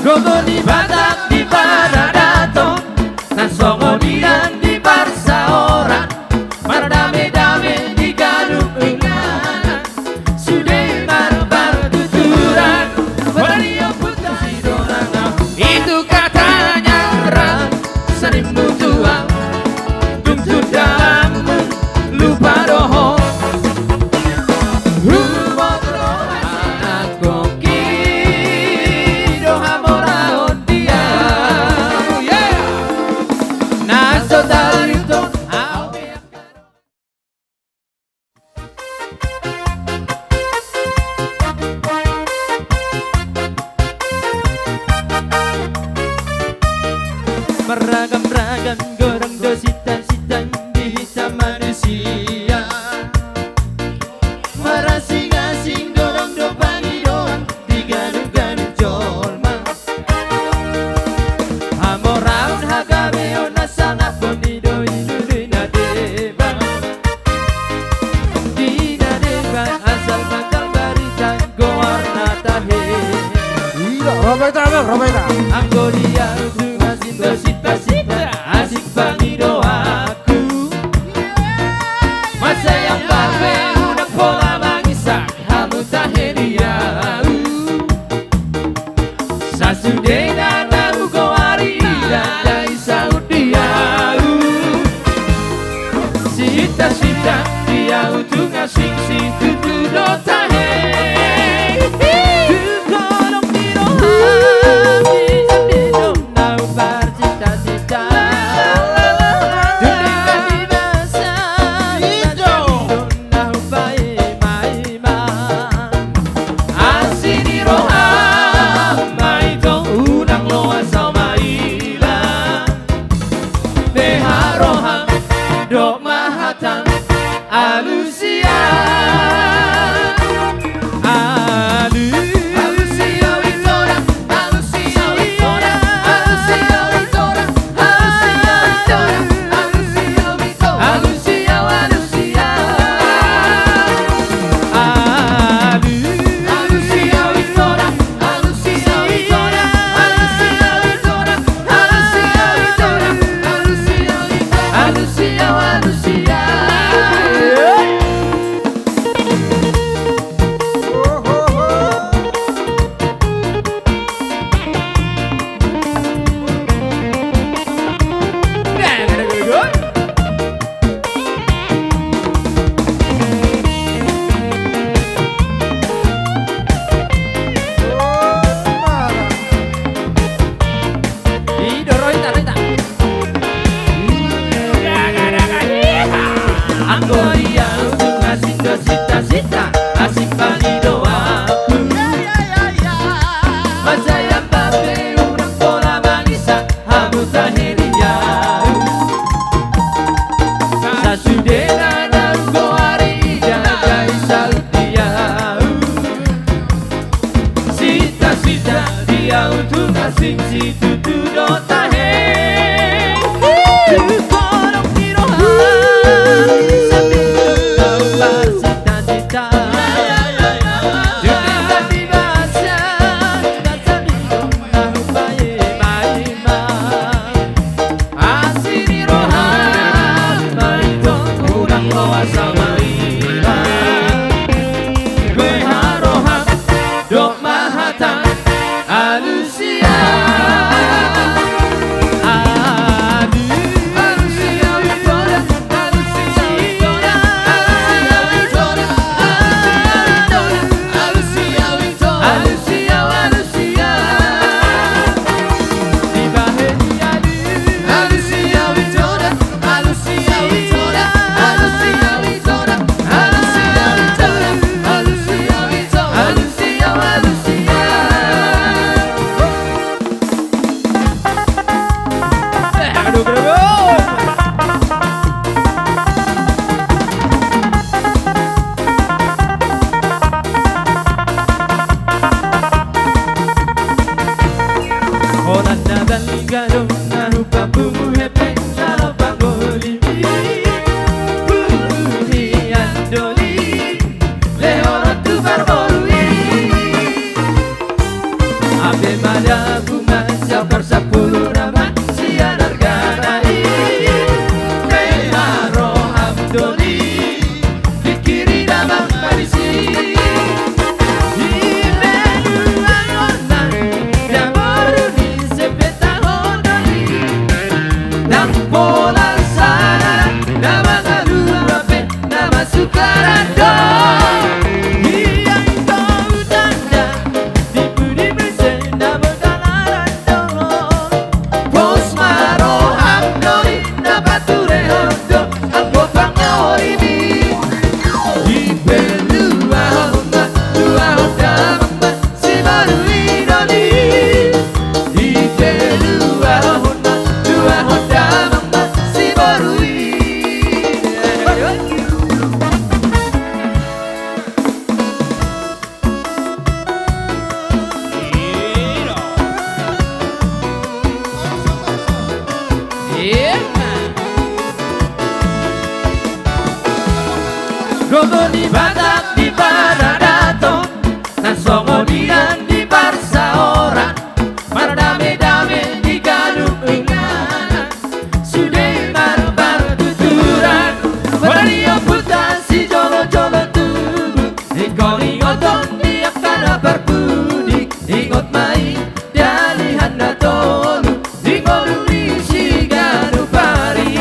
Gogo di Batak di Baradato Nasongonian di Barsaoran Maradame-dame di Gadung Enganan Sudah barbar tuturan Wario putar si dorang itu katanya orang Seribu tuang Tuntut dalam lupa doho Beragam-ragam goreng dosita-sitang di hitam manusia Merasing-asing dorong do pagi doang di gaduh-gaduh jolma Hamoraun hagabeo nasangap bondido idului nadeba Di nadeba asal bakal baritan gowarna tahe Iya, Roberta. Anggo dia Sita-sita asik bagi doaku Masa yang babe udah pola mangisak hamu tahediau Sasudena tahu goari dan saudiau Sita-sita dia untuk ngasing si tutu do tahe Mada bunga siapar 10 nama sianar ganai Meharo Hamdoni Fikiri nama Marisi Gogo di Batak di Paradato Nan songo dian di Barsa ora Maradame-dame di Gadung Inganan Sudah marbar tuturan Wario putar si jolo-jolo tubuh Ikoli oton di akana berbudi Ingot main dari handa tolu Di ngoluri si Gadung pari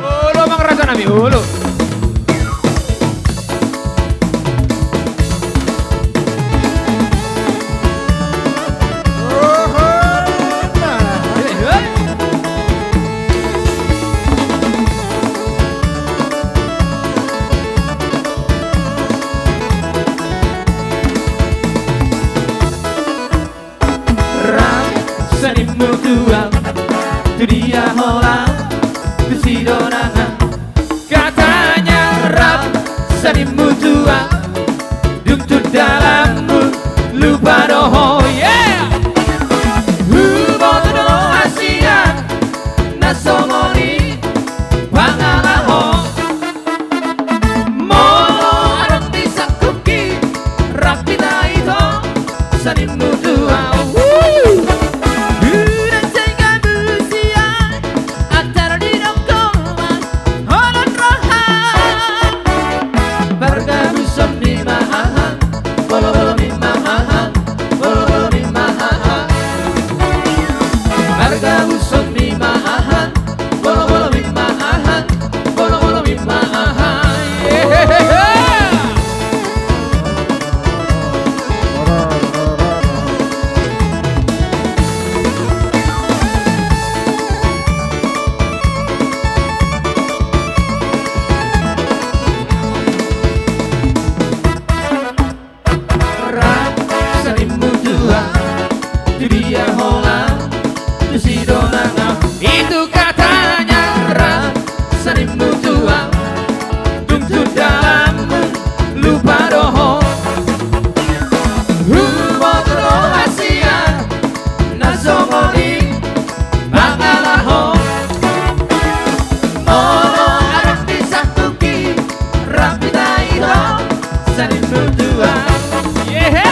Ulu mang rasa nami ulu. Ram sanimu tua, tu dia holang. Si donangan katanya rap sanimu tua duduk dalammu lupa doho yeah hubo doho Asia nasongoni pangalaho mono arok disakuki rap kita itu sanimu tua dia holang si donangan itu katanya rap sanimu tua duduk dalammu lupa doho hubo doho Asia nasongoni mangalaho mono arok disakuki rap kita itu sanimu tua yeah.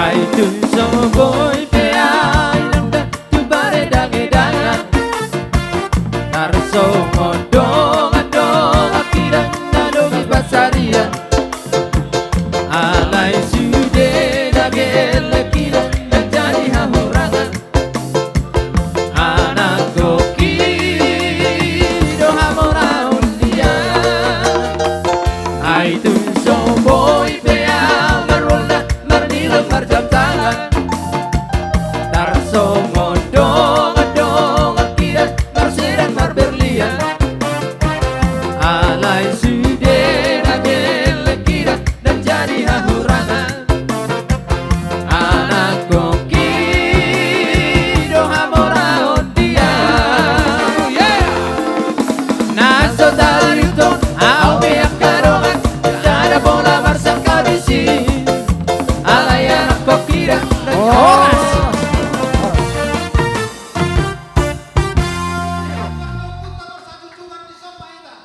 Ai tu so boy pe ai nanda tu bare dange dangan narso modong adong akira nadogi pasaria alai sude dage lekira jadi hamurangan anak koki do hamora undia ai itu